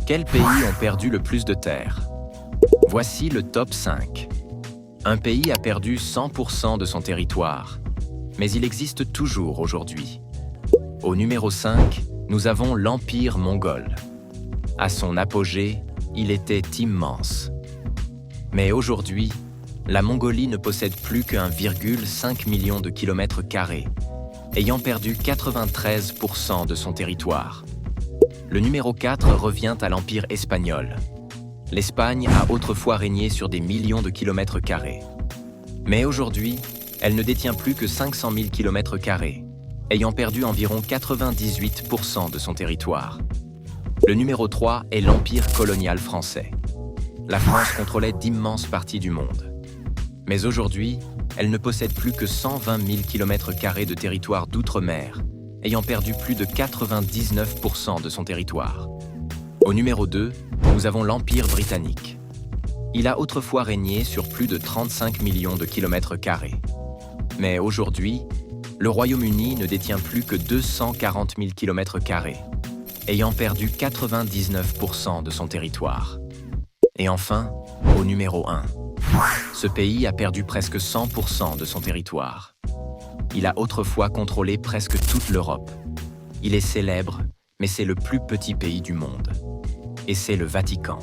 Quels pays ont perdu le plus de terres? Voici le top 5. Un pays a perdu 100% de son territoire, mais il existe toujours aujourd'hui. Au numéro 5, nous avons l'Empire mongol. À son apogée, il était immense. Mais aujourd'hui, la Mongolie ne possède plus qu'1,5 million de kilomètres carrés, ayant perdu 93% de son territoire. Le numéro 4 revient à l'Empire espagnol. L'Espagne a autrefois régné sur des millions de kilomètres carrés. Mais aujourd'hui, elle ne détient plus que 500 000 kilomètres carrés, ayant perdu environ 98% de son territoire. Le numéro 3 est l'Empire colonial français. La France contrôlait d'immenses parties du monde. Mais aujourd'hui, elle ne possède plus que 120 000 kilomètres carrés de territoire d'outre-mer, ayant perdu plus de 99% de son territoire. Au numéro 2, nous avons l'Empire britannique. Il a autrefois régné sur plus de 35 millions de kilomètres carrés. Mais aujourd'hui, le Royaume-Uni ne détient plus que 240 000 kilomètres carrés, ayant perdu 99% de son territoire. Et enfin, au numéro 1, ce pays a perdu presque 100% de son territoire. Il a autrefois contrôlé presque toute l'Europe. Il est célèbre, mais c'est le plus petit pays du monde. Et c'est le Vatican.